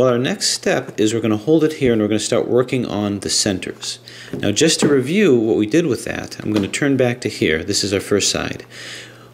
Well, our next step is we're going to hold it here and we're going to start working on the centers. Now, just to review what we did with that, I'm going to turn back to here. This is our first side.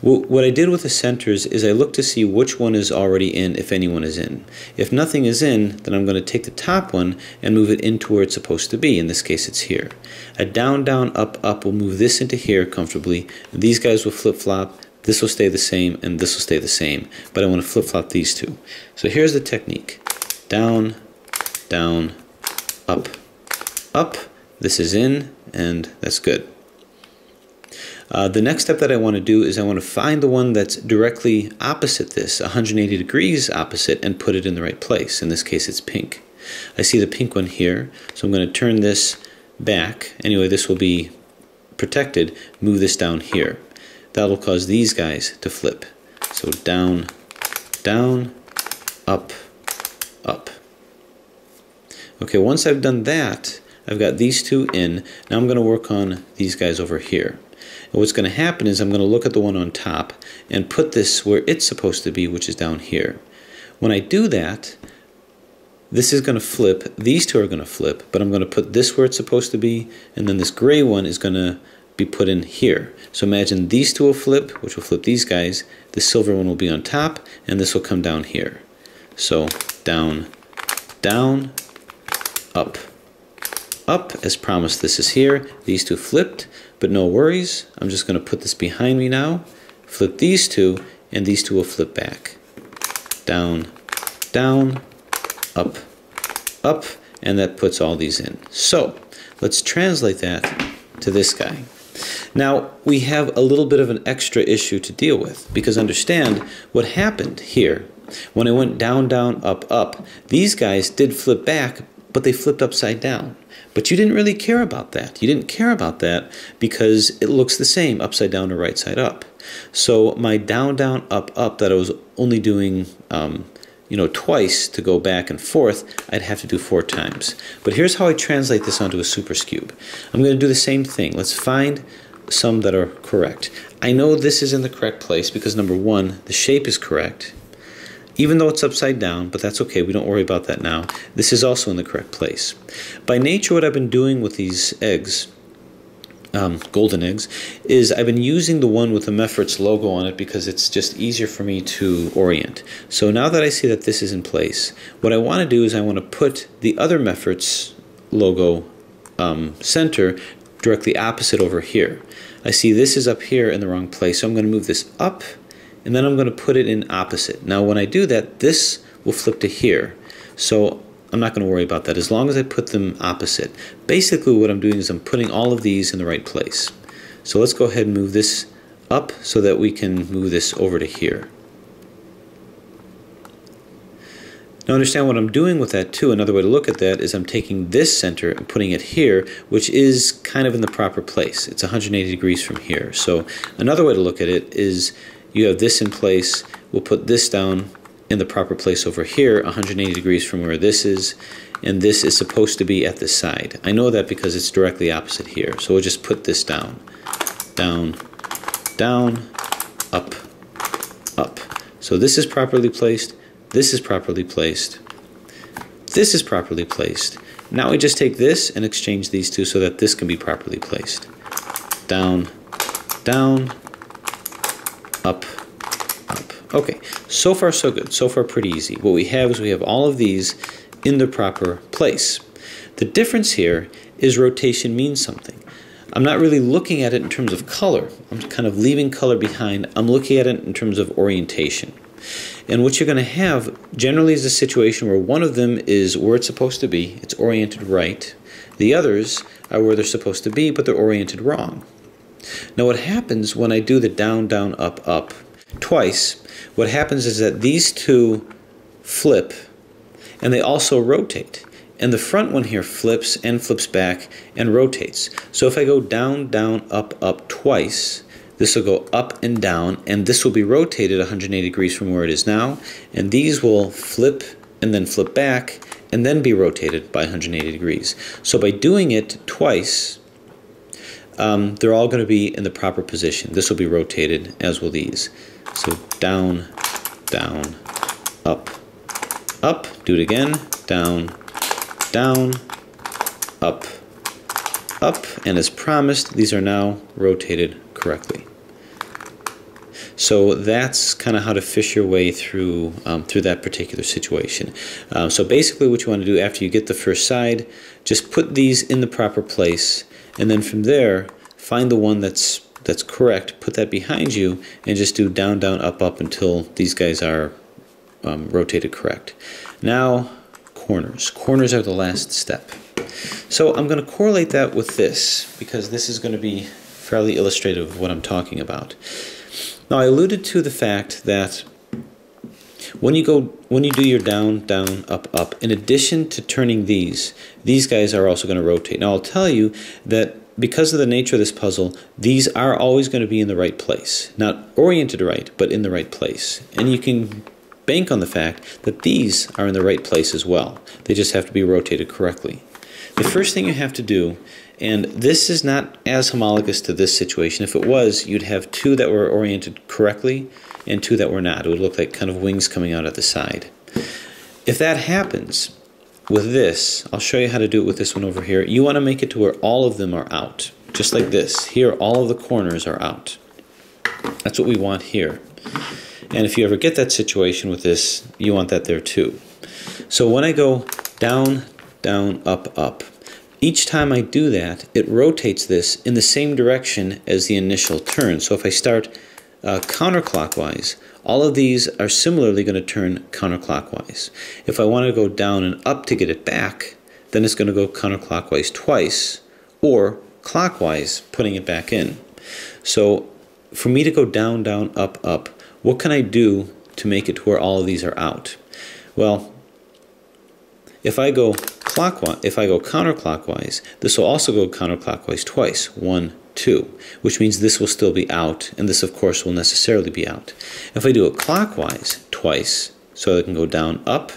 What I did with the centers is I looked to see which one is already in, if anyone is in. If nothing is in, then I'm going to take the top one and move it into where it's supposed to be. In this case, it's here. A down, down, up, up will move this into here comfortably. These guys will flip-flop. This will stay the same, and this will stay the same. But I want to flip-flop these two. So here's the technique. Down, down, up, up. This is in, and that's good. The next step that I want to do is I want to find the one that's directly opposite this, 180 degrees opposite, and put it in the right place. In this case, it's pink. I see the pink one here, so I'm going to turn this back. Anyway, this will be protected. Move this down here. That'll cause these guys to flip. So down, down, up, up. Okay, once I've done that, I've got these two in. Now I'm going to work on these guys over here. And what's going to happen is I'm going to look at the one on top and put this where it's supposed to be, which is down here. When I do that, this is going to flip. These two are going to flip, but I'm going to put this where it's supposed to be, and then this gray one is going to be put in here. So imagine these two will flip, which will flip these guys. The silver one will be on top, and this will come down here. So down, down, up, up. As promised, this is here. These two flipped, but no worries. I'm just going to put this behind me now. Flip these two, and these two will flip back. Down, down, up, up, and that puts all these in. So let's translate that to this guy. Now we have a little bit of an extra issue to deal with, because understand what happened here. When I went down, down, up, up, these guys did flip back, but they flipped upside down. But you didn't really care about that. You didn't care about that because it looks the same upside down or right side up. So my down, down, up, up that I was only doing twice to go back and forth, I'd have to do 4 times. But here's how I translate this onto a super skewb. I'm going to do the same thing. Let's find some that are correct. I know this is in the correct place because number 1, the shape is correct. Even though it's upside down, but that's okay, we don't worry about that now. This is also in the correct place. By nature, what I've been doing with these eggs, golden eggs, is I've been using the one with the Meffert's logo on it because it's just easier for me to orient. So now that I see that this is in place, what I want to do is I want to put the other Meffert's logo center directly opposite over here. I see this is up here in the wrong place, so I'm going to move this up, and then I'm going to put it in opposite. Now when I do that, this will flip to here. So I'm not going to worry about that as long as I put them opposite. Basically what I'm doing is I'm putting all of these in the right place. So let's go ahead and move this up so that we can move this over to here. Now understand what I'm doing with that too. Another way to look at that is I'm taking this center and putting it here, which is kind of in the proper place. It's 180 degrees from here. So another way to look at it is you have this in place, we'll put this down in the proper place over here, 180 degrees from where this is, and this is supposed to be at the side. I know that because it's directly opposite here, so we'll just put this down. Down, down, up, up. So this is properly placed, this is properly placed, this is properly placed. Now we just take this and exchange these two so that this can be properly placed. Down, down, up, up. Okay, so far so good. So far pretty easy. What we have is we have all of these in the proper place. The difference here is rotation means something. I'm not really looking at it in terms of color. I'm kind of leaving color behind. I'm looking at it in terms of orientation. And what you're going to have generally is a situation where one of them is where it's supposed to be. It's oriented right. The others are where they're supposed to be, but they're oriented wrong. Now what happens when I do the down, down, up, up twice, what happens is that these two flip and they also rotate. And the front one here flips and flips back and rotates. So if I go down, down, up, up twice, this will go up and down, and this will be rotated 180 degrees from where it is now, and these will flip and then flip back and then be rotated by 180 degrees. So by doing it twice, they're all going to be in the proper position. This will be rotated, as will these. So down, down, up, up, do it again, down, down, up, up, and as promised, these are now rotated correctly. So that's kind of how to fish your way through through that particular situation. So basically what you want to do after you get the first side, just put these in the proper place, and then from there, find the one that's correct, put that behind you, and just do down, down, up, up until these guys are rotated correct. Now, corners. Corners are the last step. So I'm going to correlate that with this, because this is going to be fairly illustrative of what I'm talking about. Now, I alluded to the fact that when you do your down, down, up, up, in addition to turning these guys are also going to rotate. Now, I'll tell you that because of the nature of this puzzle, these are always going to be in the right place. Not oriented right, but in the right place. And you can bank on the fact that these are in the right place as well. They just have to be rotated correctly. The first thing you have to do, and this is not as homologous to this situation. If it was, you'd have two that were oriented correctly and two that were not. It would look like kind of wings coming out at the side. If that happens with this, I'll show you how to do it with this one over here. You want to make it to where all of them are out, just like this. Here, all of the corners are out. That's what we want here. And if you ever get that situation with this, you want that there too. So when I go down, down, up, up, each time I do that, it rotates this in the same direction as the initial turn. So if I start counterclockwise, all of these are similarly going to turn counterclockwise. If I want to go down and up to get it back, then it's going to go counterclockwise twice, or clockwise, putting it back in. So for me to go down, down, up, up, what can I do to make it to where all of these are out? Well, if I go counterclockwise, this will also go counterclockwise twice. 1, 2, which means this will still be out, and this, of course, will necessarily be out. If I do it clockwise twice, so I can go down, up,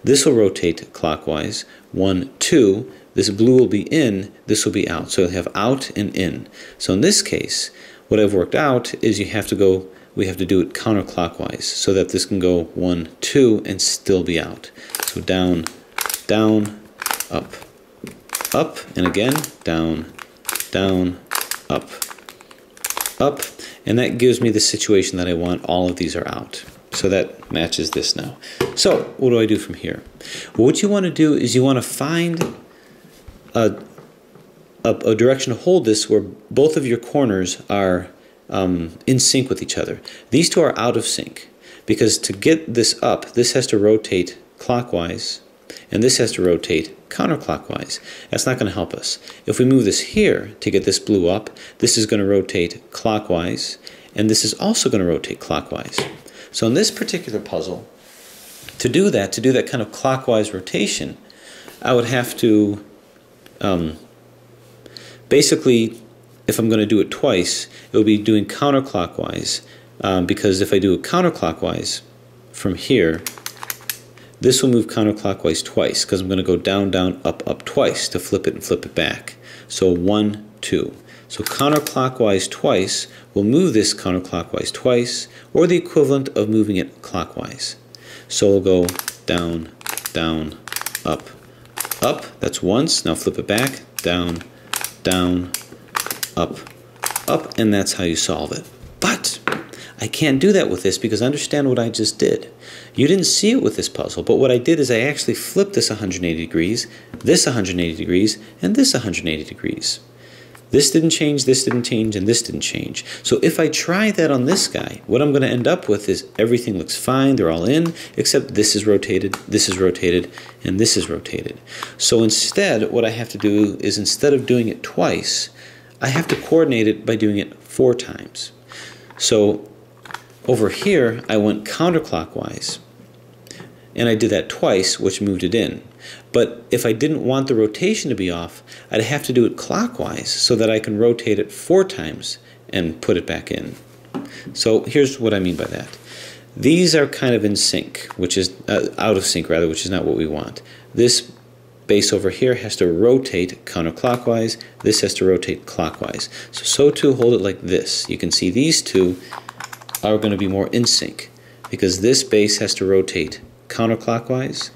this will rotate clockwise. 1, 2, this blue will be in, this will be out. So you'll have out and in. So in this case, what I've worked out is we have to do it counterclockwise, so that this can go 1, 2, and still be out. So down, down, up, up, and again, down, down, up, up, and that gives me the situation that I want. All of these are out. So that matches this now. So what do I do from here? Well, what you want to do is you want to find a direction to hold this where both of your corners are in sync with each other. These two are out of sync, because to get this up, this has to rotate clockwise, and this has to rotate counterclockwise. That's not going to help us. If we move this here to get this blue up, this is going to rotate clockwise, and this is also going to rotate clockwise. So in this particular puzzle, to do that kind of clockwise rotation, I would have to basically, if I'm going to do it twice, it will be doing counterclockwise, because if I do it counterclockwise from here, this will move counterclockwise twice, because I'm going to go down, down, up, up twice to flip it and flip it back. So 1, 2. So counterclockwise twice will move this counterclockwise twice, or the equivalent of moving it clockwise. So we'll go down, down, up, up. That's once. Now flip it back. Down, down, up, up. And that's how you solve it. But I can't do that with this, because understand what I just did. You didn't see it with this puzzle, but what I did is I actually flipped this 180 degrees, this 180 degrees, and this 180 degrees. This didn't change, this didn't change, and this didn't change. So if I try that on this guy, what I'm going to end up with is everything looks fine, they're all in, except this is rotated, and this is rotated. So instead, what I have to do is, instead of doing it twice, I have to coordinate it by doing it 4 times. So over here, I went counterclockwise, and I did that twice, which moved it in. But if I didn't want the rotation to be off, I'd have to do it clockwise so that I can rotate it 4 times and put it back in. So here's what I mean by that. These are kind of in sync, which is out of sync rather, which is not what we want. This base over here has to rotate counterclockwise. This has to rotate clockwise. So too, hold it like this. You can see these two are going to be more in sync, because this base has to rotate counterclockwise,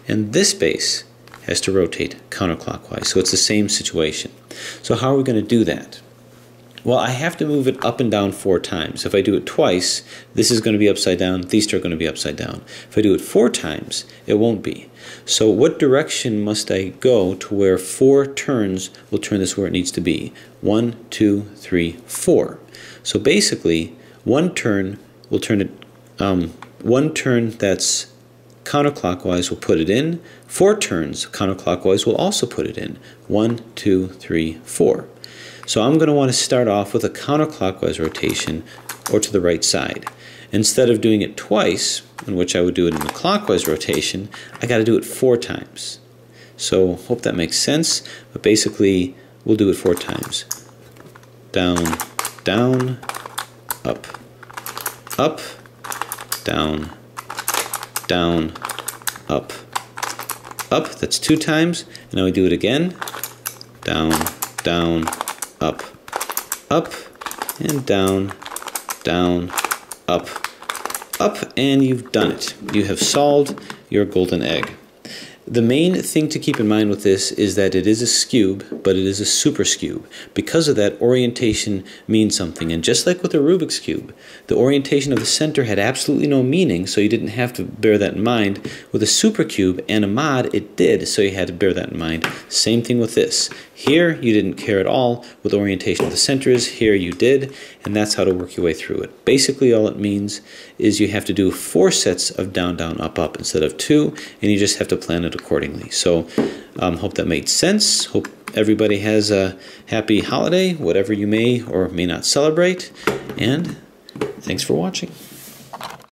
and this base has to rotate counterclockwise. So it's the same situation. So how are we going to do that? Well, I have to move it up and down 4 times. If I do it twice, this is going to be upside down, these two are going to be upside down. If I do it 4 times, it won't be. So what direction must I go to where 4 turns will turn this where it needs to be? 1, 2, 3, 4. So basically, 1 turn will turn it, 1 turn that's counterclockwise will put it in. 4 turns counterclockwise will also put it in. 1, 2, 3, 4. So I'm going to want to start off with a counterclockwise rotation or to the right side. Instead of doing it twice, in which I would do it in the clockwise rotation, I got to do it 4 times. So hope that makes sense, but basically we'll do it 4 times. Down, down, up, up, down, down, up, up. That's 2 times. And now we do it again. Down, down, up, up, and down, down, up, up, and you've done it. You have solved your golden egg. The main thing to keep in mind with this is that it is a skewb, but it is a super skewb. Because of that, orientation means something. And just like with the Rubik's Cube, the orientation of the center had absolutely no meaning, so you didn't have to bear that in mind. With a super cube and a mod, it did, so you had to bear that in mind. Same thing with this. Here, you didn't care at all what the orientation of the center is. Here, you did, and that's how to work your way through it. Basically, all it means is you have to do 4 sets of down, down, up, up instead of 2, and you just have to plan it accordingly. So, hope that made sense. Hope everybody has a happy holiday, whatever you may or may not celebrate, and thanks for watching.